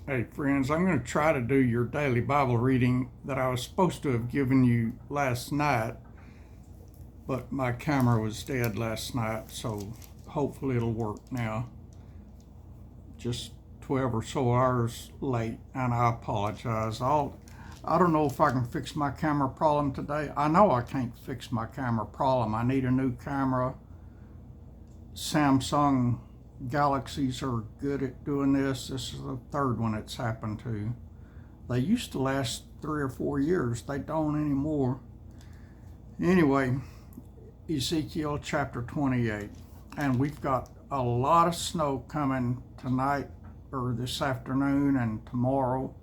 Hey friends, I'm going to try to do your daily Bible reading that I was supposed to have given you last night, but my camera was dead last night, so hopefully it'll work now. Just 12 or so hours late, and I apologize. I don't know if I can fix my camera problem today. I know I can't fix my camera problem. I need a new camera. Samsung Galaxies are good at doing this. This is the third one it's happened to. They used to last 3 or 4 years. They don't anymore. Anyway, Ezekiel chapter 28. And we've got a lot of snow coming tonight or this afternoon and tomorrow.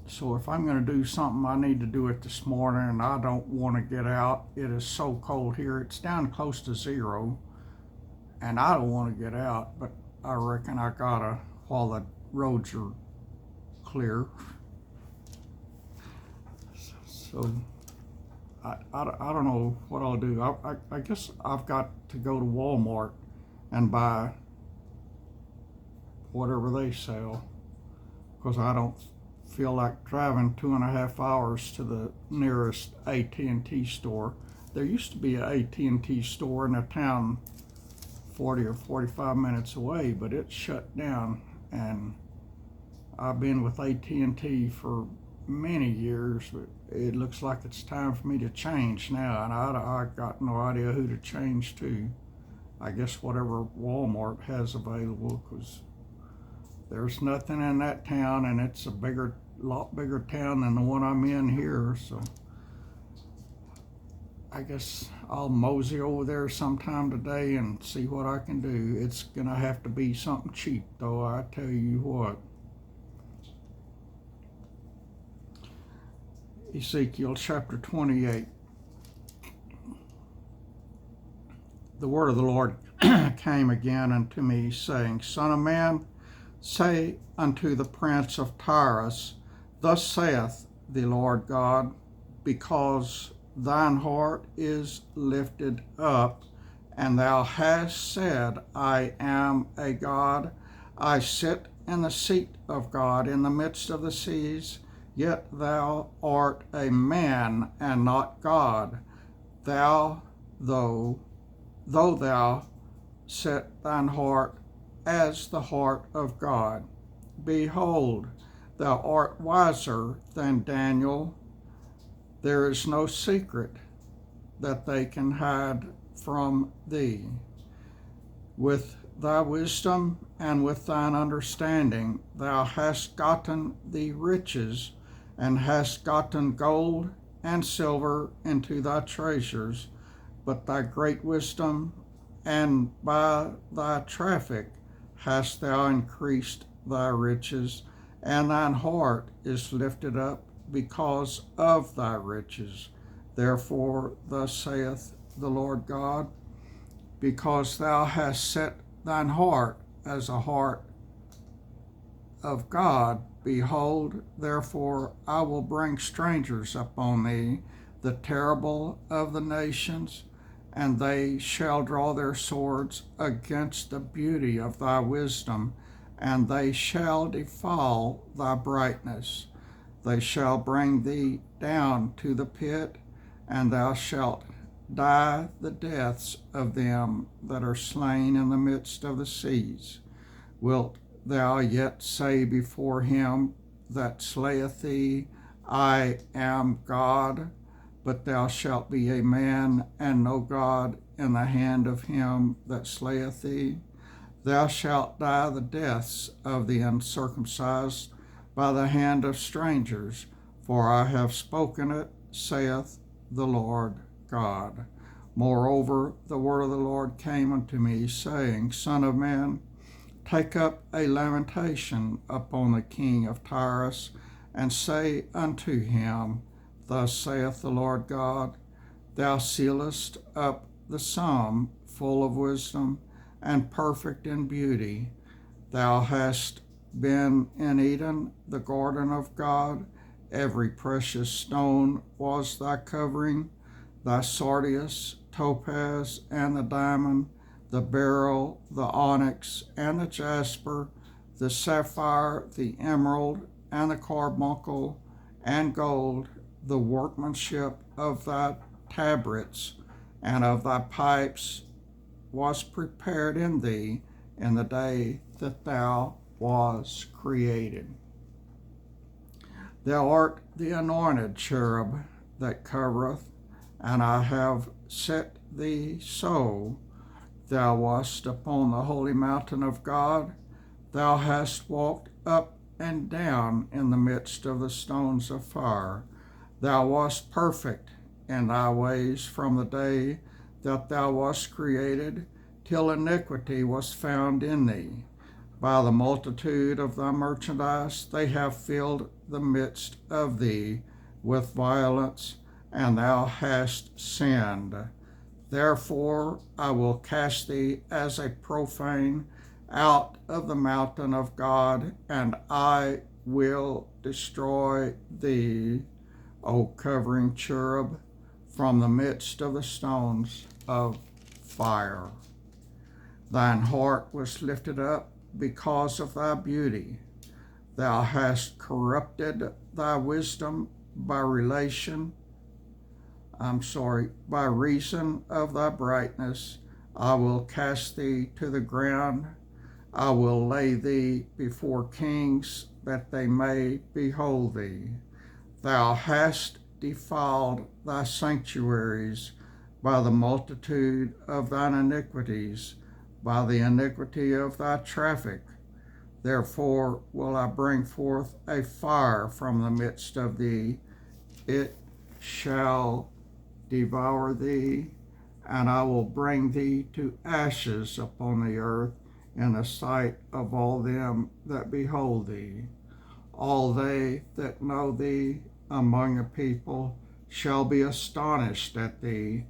So if I'm going to do something, I need to do it this morning, and I don't want to get out. It is so cold here. It's down close to zero, and I don't want to get out, but I reckon I gotta while the roads are clear. So I don't know what I'll do. I guess I've got to go to Walmart and buy whatever they sell, because I don't feel like driving 2.5 hours to the nearest AT&T store. There used to be an AT&T store in a town 40 or 45 minutes away, but it's shut down, and I've been with AT&T for many years, but it looks like it's time for me to change now, and I got no idea who to change to. I guess whatever Walmart has available, because there's nothing in that town, and it's a lot bigger town than the one I'm in here, so I guess I'll mosey over there sometime today and see what I can do. It's gonna have to be something cheap, though, I tell you what. Ezekiel chapter 28. The word of the Lord came again unto me, saying, Son of man, say unto the prince of Tyrus, Thus saith the Lord God, because thine heart is lifted up, and thou hast said, I am a God, I sit in the seat of God in the midst of the seas, yet thou art a man and not God. Thou, though thou set thine heart as the heart of God. Behold, thou art wiser than Daniel. There is no secret that they can hide from thee. With thy wisdom and with thine understanding thou hast gotten thee riches, and hast gotten gold and silver into thy treasures, but thy great wisdom and by thy traffic hast thou increased thy riches, and thine heart is lifted up because of thy riches. Therefore, thus saith the Lord God, because thou hast set thine heart as a heart of God, behold, therefore I will bring strangers upon thee, the terrible of the nations, and they shall draw their swords against the beauty of thy wisdom, and they shall defile thy brightness. They shall bring thee down to the pit, and thou shalt die the deaths of them that are slain in the midst of the seas. Wilt thou yet say before him that slayeth thee, I am God? But thou shalt be a man and no God in the hand of him that slayeth thee. Thou shalt die the deaths of the uncircumcised by the hand of strangers, for I have spoken it, saith the Lord God. Moreover, the word of the Lord came unto me, saying, Son of man, take up a lamentation upon the king of Tyrus, and say unto him, Thus saith the Lord God, Thou sealest up the sum, full of wisdom, and perfect in beauty. Thou hast been in Eden, the garden of God. Every precious stone was thy covering, thy sardius, topaz, and the diamond, the beryl, the onyx, and the jasper, the sapphire, the emerald, and the carbuncle, and gold, the workmanship of thy tabrets and of thy pipes was prepared in thee in the day that thou was created. Thou art the anointed cherub that covereth, and I have set thee so. Thou wast upon the holy mountain of God. Thou hast walked up and down in the midst of the stones of fire. Thou wast perfect in thy ways from the day that thou wast created, till iniquity was found in thee. By the multitude of thy merchandise they have filled the midst of thee with violence, and thou hast sinned. Therefore I will cast thee as a profane out of the mountain of God, and I will destroy thee, O covering cherub, from the midst of the stones of fire. Thine heart was lifted up because of thy beauty. Thou hast corrupted thy wisdom by reason of thy brightness. I will cast thee to the ground. I will lay thee before kings, that they may behold thee. Thou hast defiled thy sanctuaries by the multitude of thine iniquities, by the iniquity of thy traffic. Therefore will I bring forth a fire from the midst of thee. It shall devour thee, and I will bring thee to ashes upon the earth in the sight of all them that behold thee. All they that know thee among the people shall be astonished at thee.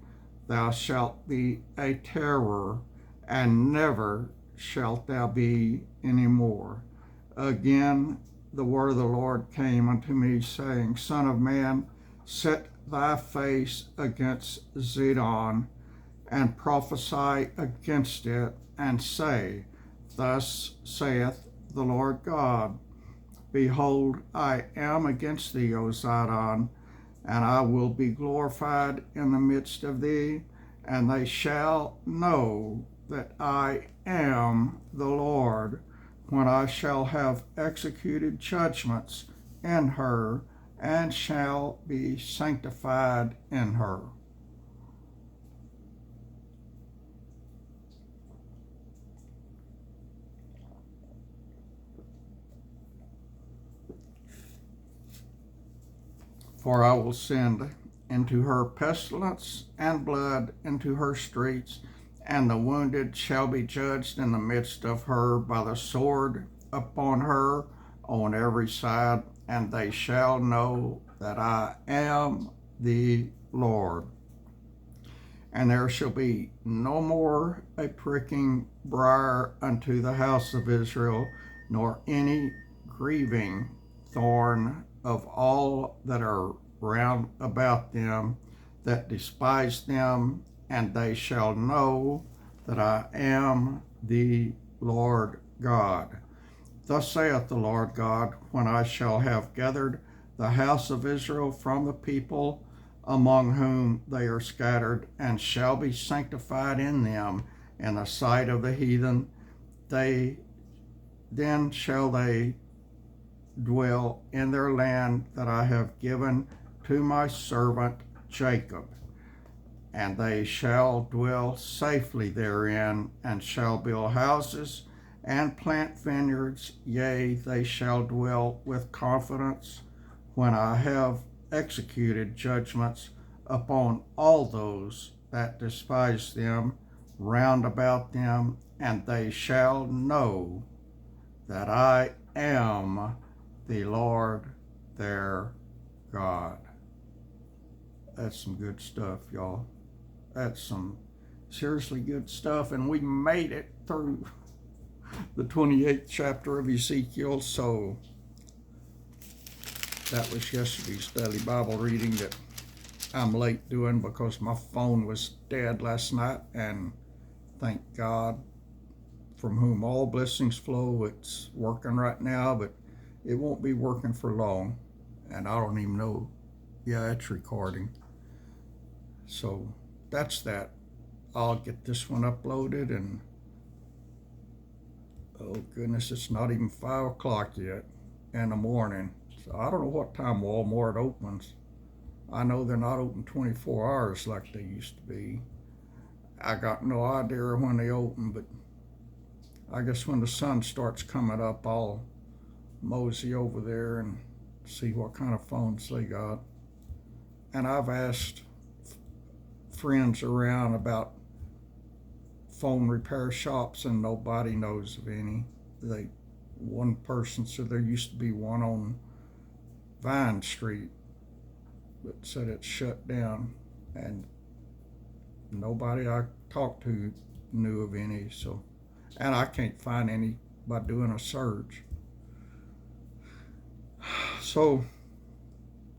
Thou shalt be a terror, and never shalt thou be any more. Again the word of the Lord came unto me, saying, Son of man, set thy face against Zidon, and prophesy against it, and say, Thus saith the Lord God, Behold, I am against thee, O Zidon, and I will be glorified in the midst of thee, and they shall know that I am the Lord, when I shall have executed judgments in her, and shall be sanctified in her. For I will send into her pestilence and blood into her streets, and the wounded shall be judged in the midst of her by the sword upon her on every side, and they shall know that I am the Lord. And there shall be no more a pricking briar unto the house of Israel, nor any grieving thorn of all that are round about them that despise them, and they shall know that I am the Lord God. Thus saith the Lord God, when I shall have gathered the house of Israel from the people among whom they are scattered, and shall be sanctified in them in the sight of the heathen, then shall they dwell in their land that I have given to my servant Jacob, and they shall dwell safely therein, and shall build houses and plant vineyards. Yea, they shall dwell with confidence when I have executed judgments upon all those that despise them round about them, and they shall know that I am the Lord their God. That's some good stuff, y'all. That's some seriously good stuff, and we made it through the 28th chapter of Ezekiel. So that was yesterday's daily Bible reading that I'm late doing because my phone was dead last night, and thank God from whom all blessings flow. It's working right now, but it won't be working for long. And I don't even know. Yeah, it's recording. So that's that. I'll get this one uploaded, and oh goodness, it's not even 5 o'clock yet in the morning. So I don't know what time Walmart opens. I know they're not open 24 hours like they used to be. I got no idea when they open, but I guess when the sun starts coming up, I'll mosey over there and see what kind of phones they got. And I've asked friends around about phone repair shops, and nobody knows of any. One person said there used to be one on Vine Street, but said it's shut down, and nobody I talked to knew of any. So, and I can't find any by doing a search. So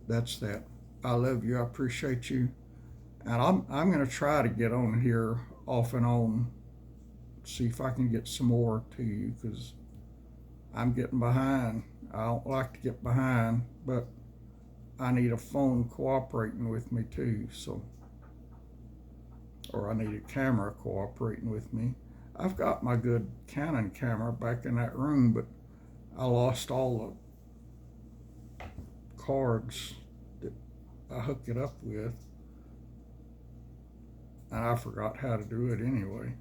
that's that. I love you. I appreciate you. And I'm going to try to get on here off and on, see if I can get some more to you, because I'm getting behind. I don't like to get behind, but I need a phone cooperating with me too. So, or I need a camera cooperating with me. I've got my good Canon camera back in that room, but I lost all the cords that I hooked it up with, and I forgot how to do it anyway.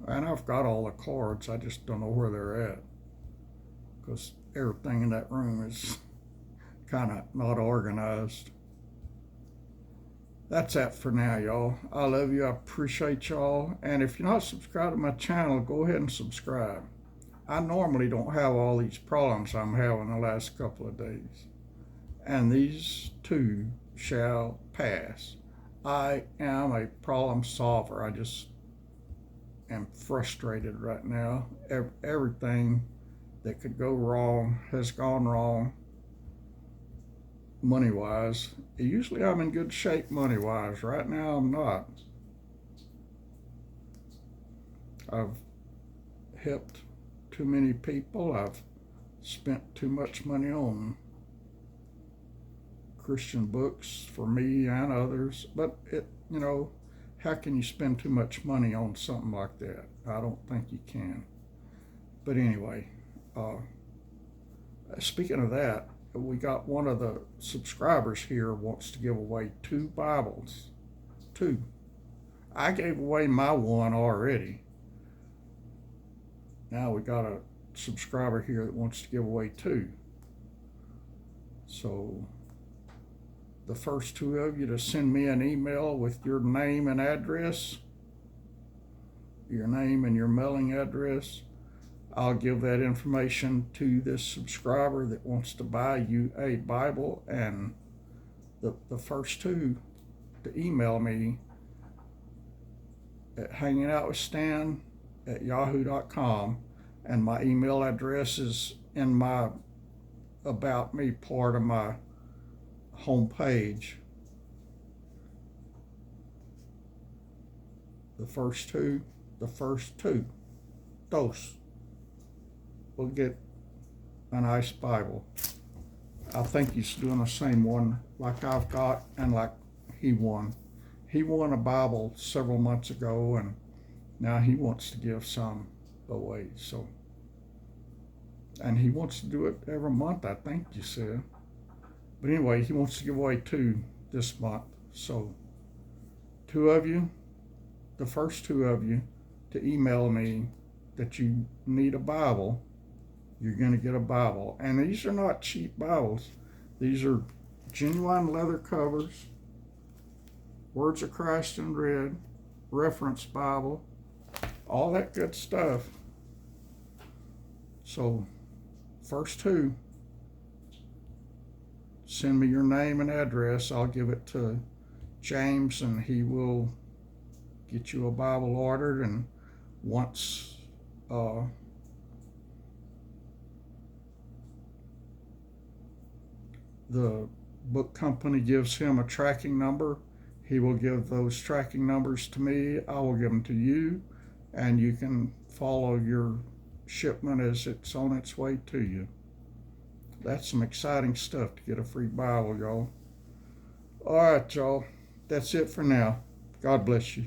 And I've got all the cords, I just don't know where they're at, because everything in that room is kind of not organized. That's that for now, y'all. I love you. I appreciate y'all. And if you're not subscribed to my channel, go ahead and subscribe. I normally don't have all these problems I'm having the last couple of days, and these too shall pass. I am a problem solver. I just am frustrated right now. Everything that could go wrong has gone wrong, money-wise. Usually I'm in good shape money-wise. Right now I'm not. I've helped too many people. I've spent too much money on Christian books for me and others. But how can you spend too much money on something like that? I don't think you can. But anyway, speaking of that, we got one of the subscribers here wants to give away 2 Bibles. 2. I gave away my one already. Now we got a subscriber here that wants to give away 2. So the first 2 of you to send me an email with your name and address, your name and your mailing address, I'll give that information to this subscriber that wants to buy you a Bible. And the first 2 to email me at hangingoutwithstan@yahoo.com, and my email address is in my About Me part of my homepage. The first two, those will get a nice Bible. I think he's doing the same one like I've got, and like he won. He won a Bible several months ago, and now he wants to give some away. So, and he wants to do it every month, I think you said. But anyway, he wants to give away 2 this month. So 2 of you, the first 2 of you to email me that you need a Bible, you're going to get a Bible. And these are not cheap Bibles. These are genuine leather covers, Words of Christ in red, reference Bible, all that good stuff. So first 2, send me your name and address. I'll give it to James, and he will get you a Bible ordered. And once the book company gives him a tracking number, He will give those tracking numbers to me. I will give them to you, and you can follow your shipment as it's on its way to you. That's some exciting stuff to get a free Bible, y'all. All right, y'all. That's it for now. God bless you.